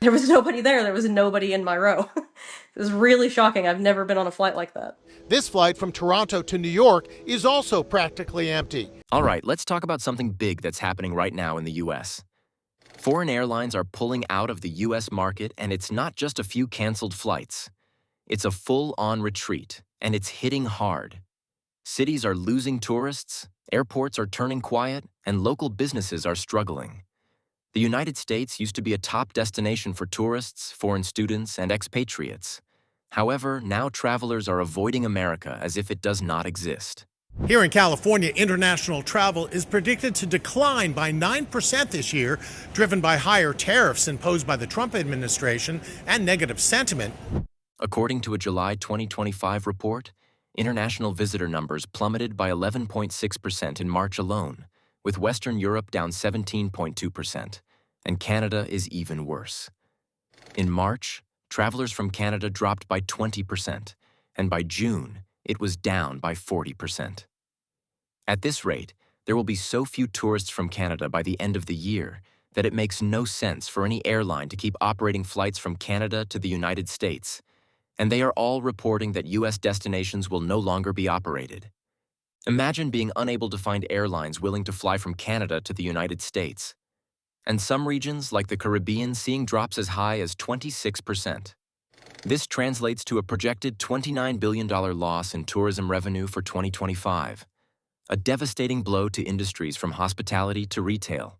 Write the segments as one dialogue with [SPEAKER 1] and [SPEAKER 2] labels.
[SPEAKER 1] There was nobody there. There was nobody in my row. It was really shocking. I've never been on a flight like that.
[SPEAKER 2] This flight from Toronto to New York is also practically empty.
[SPEAKER 3] All right, let's talk about something big that's happening right now in the US. Foreign airlines are pulling out of the US market, and it's not just a few canceled flights. It's a full-on retreat, and it's hitting hard. Cities are losing tourists, airports are turning quiet, and local businesses are struggling. The United States used to be a top destination for tourists, foreign students, and expatriates. However, now travelers are avoiding America as if it does not exist.
[SPEAKER 2] Here in California, international travel is predicted to decline by 9% this year, driven by higher tariffs imposed by the Trump administration and negative sentiment.
[SPEAKER 3] According to a July 2025 report, international visitor numbers plummeted by 11.6% in March alone, with Western Europe down 17.2%, and Canada is even worse. In March, travelers from Canada dropped by 20%, and by June, it was down by 40%. At this rate, there will be so few tourists from Canada by the end of the year that it makes no sense for any airline to keep operating flights from Canada to the United States, and they are all reporting that US destinations will no longer be operated. Imagine being unable to find airlines willing to fly from Canada to the United States, and some regions, like the Caribbean, seeing drops as high as 26%. This translates to a projected $29 billion loss in tourism revenue for 2025, a devastating blow to industries from hospitality to retail.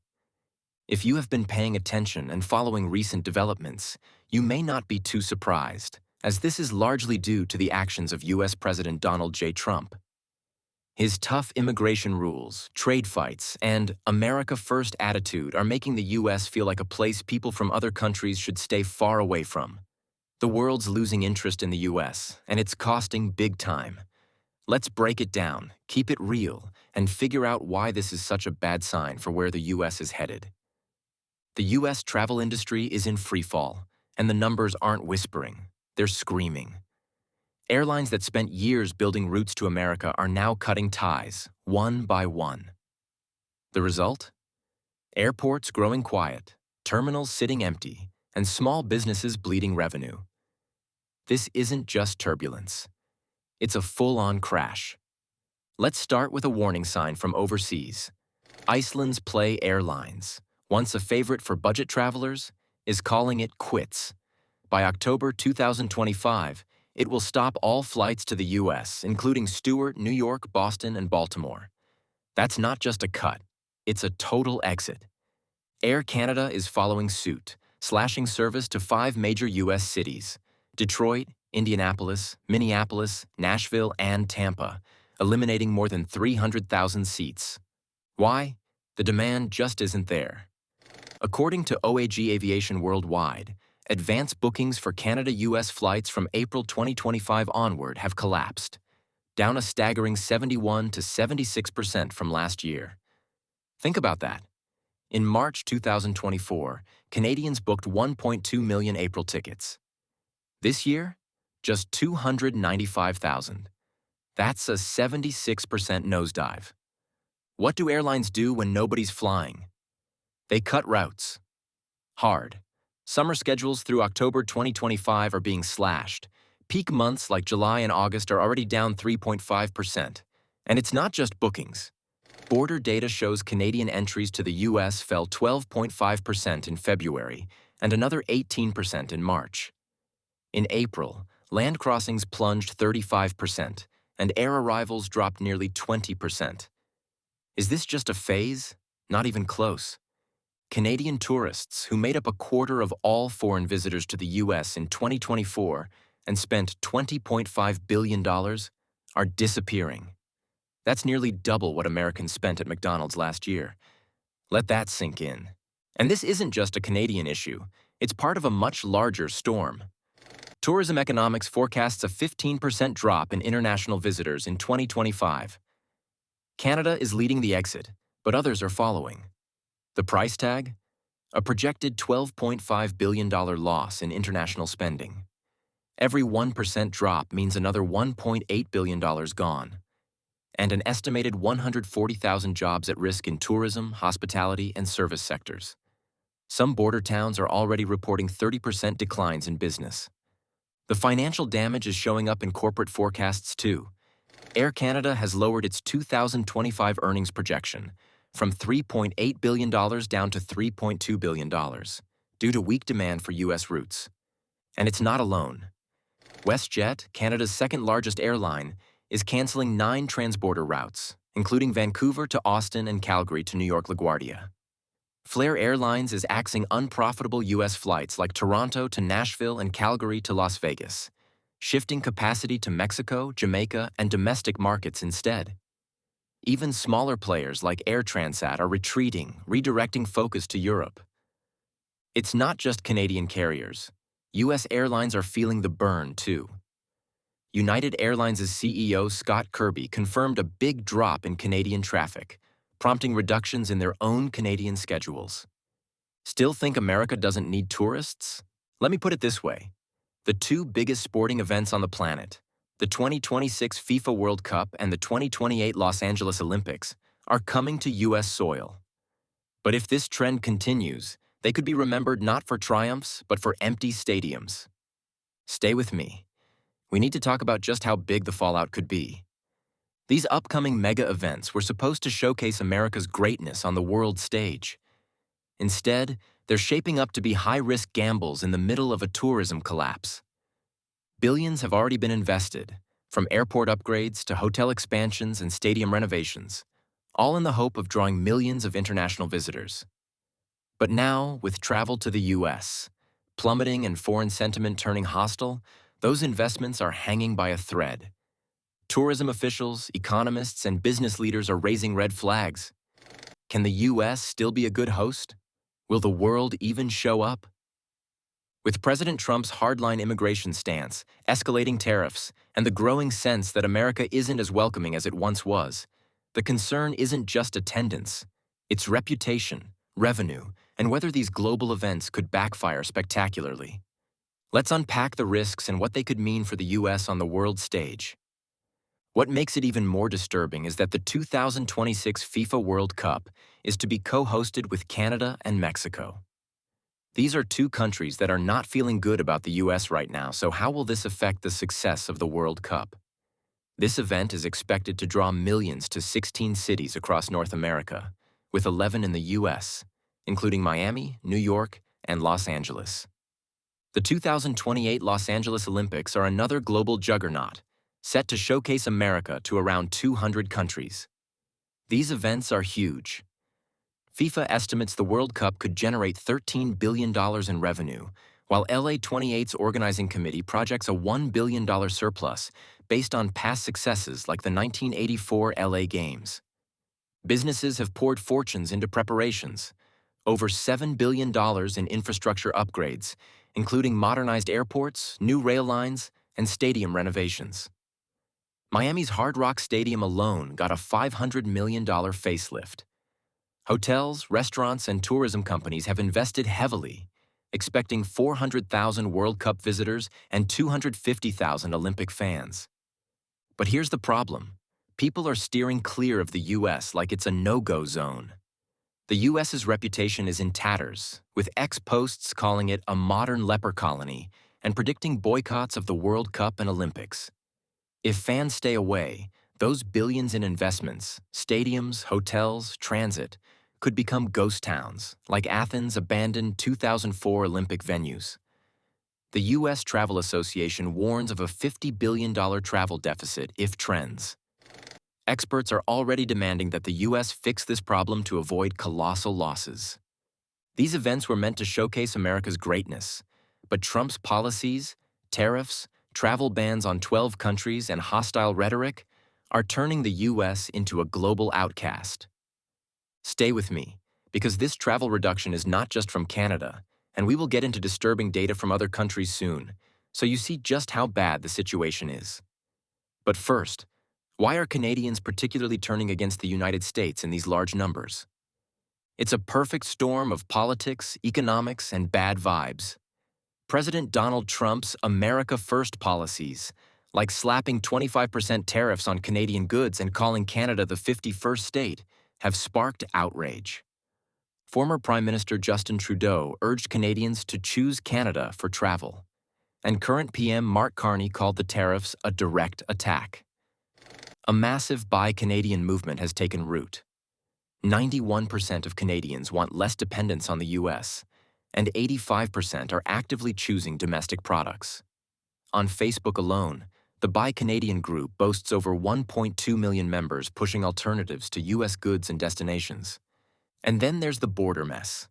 [SPEAKER 3] If you have been paying attention and following recent developments, you may not be too surprised, as this is largely due to the actions of US President Donald J. Trump. His tough immigration rules, trade fights, and America First attitude are making the US feel like a place people from other countries should stay far away from. The world's losing interest in the US, and it's costing big time. Let's break it down, keep it real, and figure out why this is such a bad sign for where the US is headed. The US travel industry is in freefall, and the numbers aren't whispering, they're screaming. Airlines that spent years building routes to America are now cutting ties, one by one. The result? Airports growing quiet, terminals sitting empty, and small businesses bleeding revenue. This isn't just turbulence. It's a full-on crash. Let's start with a warning sign from overseas. Iceland's Play Airlines, once a favorite for budget travelers, is calling it quits. By October 2025, it will stop all flights to the US, including Stewart, New York, Boston, and Baltimore. That's not just a cut, it's a total exit. Air Canada is following suit, slashing service to 5 major US cities: Detroit, Indianapolis, Minneapolis, Nashville, and Tampa, eliminating more than 300,000 seats. Why? The demand just isn't there. According to OAG Aviation Worldwide, advance bookings for Canada-US flights from April 2025 onward have collapsed, down a staggering 71 to 76% from last year. Think about that. In March 2024, Canadians booked 1.2 million April tickets. This year, just 295,000. That's a 76% nosedive. What do airlines do when nobody's flying? They cut routes. Hard. Summer schedules through October 2025 are being slashed. Peak months like July and August are already down 3.5%. And it's not just bookings. Border data shows Canadian entries to the US fell 12.5% in February and another 18% in March. In April, land crossings plunged 35%, and air arrivals dropped nearly 20%. Is this just a phase? Not even close. Canadian tourists, who made up a quarter of all foreign visitors to the US in 2024 and spent $20.5 billion, are disappearing. That's nearly double what Americans spent at McDonald's last year. Let that sink in. And this isn't just a Canadian issue. It's part of a much larger storm. Tourism Economics forecasts a 15% drop in international visitors in 2025. Canada is leading the exit, but others are following. The price tag? A projected $12.5 billion loss in international spending. Every 1% drop means another $1.8 billion gone, and an estimated 140,000 jobs at risk in tourism, hospitality, and service sectors. Some border towns are already reporting 30% declines in business. The financial damage is showing up in corporate forecasts too. Air Canada has lowered its 2025 earnings projection from $3.8 billion down to $3.2 billion due to weak demand for U.S. routes. And it's not alone. WestJet, Canada's second-largest airline, is canceling 9 transborder routes, including Vancouver to Austin and Calgary to New York LaGuardia. Flair Airlines is axing unprofitable U.S. flights like Toronto to Nashville and Calgary to Las Vegas, shifting capacity to Mexico, Jamaica, and domestic markets instead. Even smaller players like Air Transat are retreating, redirecting focus to Europe. It's not just Canadian carriers. U.S. airlines are feeling the burn, too. United Airlines' CEO Scott Kirby confirmed a big drop in Canadian traffic, prompting reductions in their own Canadian schedules. Still think America doesn't need tourists? Let me put it this way. The 2 biggest sporting events on the planet, the 2026 FIFA World Cup and the 2028 Los Angeles Olympics, are coming to U.S. soil. But if this trend continues, they could be remembered not for triumphs, but for empty stadiums. Stay with me. We need to talk about just how big the fallout could be. These upcoming mega events were supposed to showcase America's greatness on the world stage. Instead, they're shaping up to be high-risk gambles in the middle of a tourism collapse. Billions have already been invested, from airport upgrades to hotel expansions and stadium renovations, all in the hope of drawing millions of international visitors. But now, with travel to the U.S. plummeting and foreign sentiment turning hostile, those investments are hanging by a thread. Tourism officials, economists, and business leaders are raising red flags. Can the U.S. still be a good host? Will the world even show up? With President Trump's hardline immigration stance, escalating tariffs, and the growing sense that America isn't as welcoming as it once was, the concern isn't just attendance. It's reputation, revenue, and whether these global events could backfire spectacularly. Let's unpack the risks and what they could mean for the U.S. on the world stage. What makes it even more disturbing is that the 2026 FIFA World Cup is to be co-hosted with Canada and Mexico. These are 2 countries that are not feeling good about the U.S. right now, so how will this affect the success of the World Cup? This event is expected to draw millions to 16 cities across North America, with 11 in the U.S., including Miami, New York, and Los Angeles. The 2028 Los Angeles Olympics are another global juggernaut, set to showcase America to around 200 countries. These events are huge. FIFA estimates the World Cup could generate $13 billion in revenue, while LA28's organizing committee projects a $1 billion surplus based on past successes like the 1984 LA Games. Businesses have poured fortunes into preparations, over $7 billion in infrastructure upgrades, including modernized airports, new rail lines, and stadium renovations. Miami's Hard Rock Stadium alone got a $500 million facelift. Hotels, restaurants, and tourism companies have invested heavily, expecting 400,000 World Cup visitors and 250,000 Olympic fans. But here's the problem. People are steering clear of the U.S. like it's a no-go zone. The U.S.'s reputation is in tatters, with ex-posts calling it a modern leper colony and predicting boycotts of the World Cup and Olympics. If fans stay away, those billions in investments, stadiums, hotels, transit, could become ghost towns, like Athens' abandoned 2004 Olympic venues. The U.S. Travel Association warns of a $50 billion travel deficit if trends. Experts are already demanding that the U.S. fix this problem to avoid colossal losses. These events were meant to showcase America's greatness, but Trump's policies, tariffs, travel bans on 12 countries, and hostile rhetoric are turning the U.S. into a global outcast. Stay with me, because this travel reduction is not just from Canada, and we will get into disturbing data from other countries soon, so you see just how bad the situation is. But first, why are Canadians particularly turning against the United States in these large numbers? It's a perfect storm of politics, economics, and bad vibes. President Donald Trump's America First policies, like slapping 25% tariffs on Canadian goods and calling Canada the 51st state, have sparked outrage. Former Prime Minister Justin Trudeau urged Canadians to choose Canada for travel, and current PM Mark Carney called the tariffs a direct attack. A massive Buy Canadian movement has taken root. 91% of Canadians want less dependence on the US, and 85% are actively choosing domestic products. On Facebook alone, the Buy Canadian group boasts over 1.2 million members pushing alternatives to US goods and destinations. And then there's the border mess.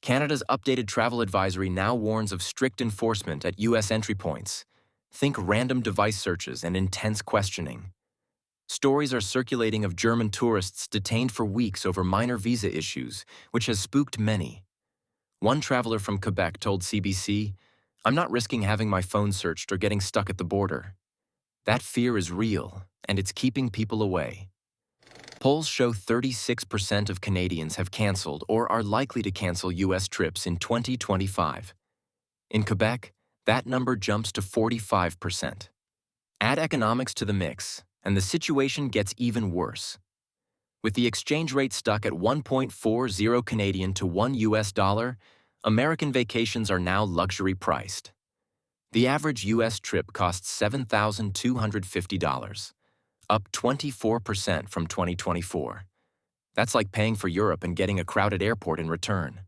[SPEAKER 3] Canada's updated travel advisory now warns of strict enforcement at US entry points. Think random device searches and intense questioning. Stories are circulating of German tourists detained for weeks over minor visa issues, which has spooked many. One traveler from Quebec told CBC, "I'm not risking having my phone searched or getting stuck at the border." That fear is real, and it's keeping people away. Polls show 36% of Canadians have canceled or are likely to cancel US trips in 2025. In Quebec, that number jumps to 45%. Add economics to the mix, and the situation gets even worse. With the exchange rate stuck at 1.40 Canadian to $1, American vacations are now luxury priced. The average US trip costs $7,250, up 24% from 2024. That's like paying for Europe and getting a crowded airport in return.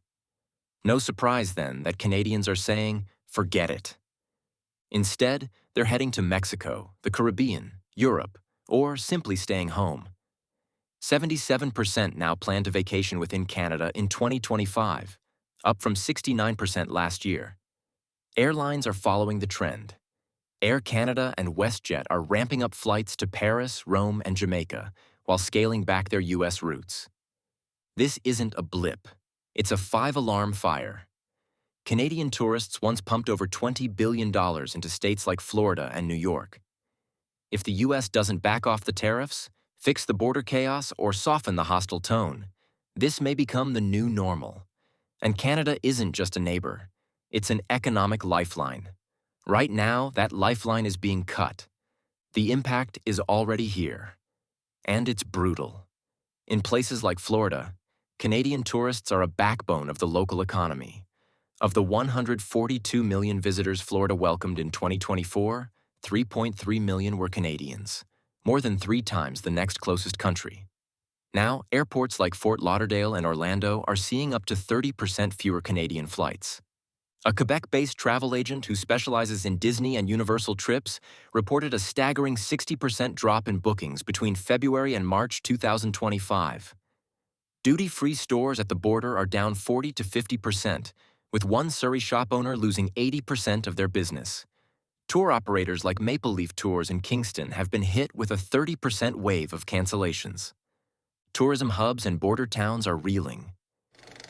[SPEAKER 3] No surprise, then, that Canadians are saying, forget it. Instead, they're heading to Mexico, the Caribbean, Europe, or simply staying home. 77% now plan to vacation within Canada in 2025, up from 69% last year. Airlines are following the trend. Air Canada and WestJet are ramping up flights to Paris, Rome, and Jamaica while scaling back their US routes. This isn't a blip. It's a 5-alarm fire. Canadian tourists once pumped over $20 billion into states like Florida and New York. If the US doesn't back off the tariffs, fix the border chaos, or soften the hostile tone, this may become the new normal. And Canada isn't just a neighbor. It's an economic lifeline. Right now, that lifeline is being cut. The impact is already here. And it's brutal. In places like Florida, Canadian tourists are a backbone of the local economy. Of the 142 million visitors Florida welcomed in 2024, 3.3 million were Canadians, more than 3 times the next closest country. Now, airports like Fort Lauderdale and Orlando are seeing up to 30% fewer Canadian flights. A Quebec-based travel agent who specializes in Disney and Universal trips reported a staggering 60% drop in bookings between February and March 2025. Duty-free stores at the border are down 40 to 50%, with one Surrey shop owner losing 80% of their business. Tour operators like Maple Leaf Tours in Kingston have been hit with a 30% wave of cancellations. Tourism hubs and border towns are reeling.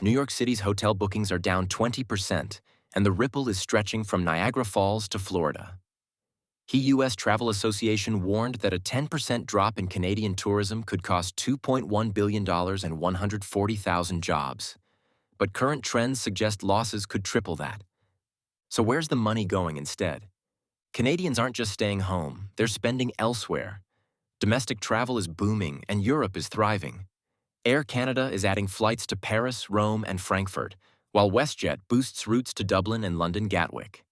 [SPEAKER 3] New York City's hotel bookings are down 20%, and the ripple is stretching from Niagara Falls to Florida. U.S. Travel Association warned that a 10% drop in Canadian tourism could cost $2.1 billion and 140,000 jobs. But current trends suggest losses could triple that. So where's the money going instead? Canadians aren't just staying home, they're spending elsewhere. Domestic travel is booming and Europe is thriving. Air Canada is adding flights to Paris, Rome, and Frankfurt, while WestJet boosts routes to Dublin and London Gatwick.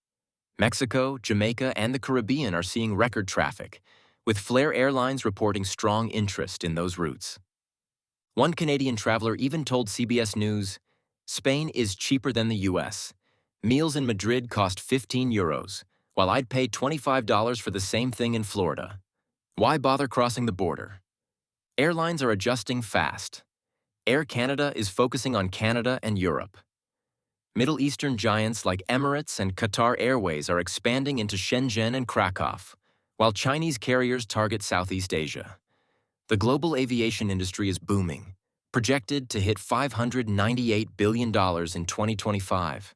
[SPEAKER 3] Mexico, Jamaica, and the Caribbean are seeing record traffic, with Flair Airlines reporting strong interest in those routes. One Canadian traveler even told CBS News, "Spain is cheaper than the US. Meals in Madrid cost €15, while I'd pay $25 for the same thing in Florida. Why bother crossing the border?" Airlines are adjusting fast. Air Canada is focusing on Canada and Europe. Middle Eastern giants like Emirates and Qatar Airways are expanding into Shenzhen and Krakow, while Chinese carriers target Southeast Asia. The global aviation industry is booming, projected to hit $598 billion in 2025.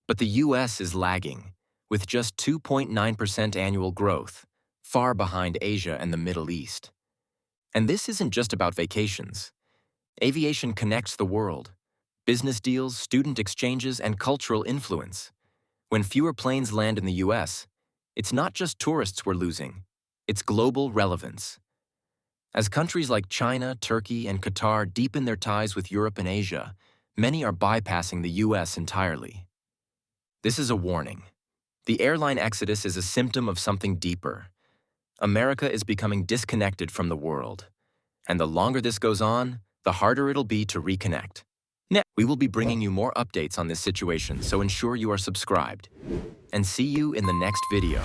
[SPEAKER 3] But the US is lagging, with just 2.9% annual growth, far behind Asia and the Middle East. And this isn't just about vacations. Aviation connects the world. Business deals, student exchanges, and cultural influence. When fewer planes land in the US, it's not just tourists we're losing, it's global relevance. As countries like China, Turkey, and Qatar deepen their ties with Europe and Asia, many are bypassing the US entirely. This is a warning. The airline exodus is a symptom of something deeper. America is becoming disconnected from the world. And the longer this goes on, the harder it'll be to reconnect. Next, we will be bringing you more updates on this situation, so ensure you are subscribed. And see you in the next video.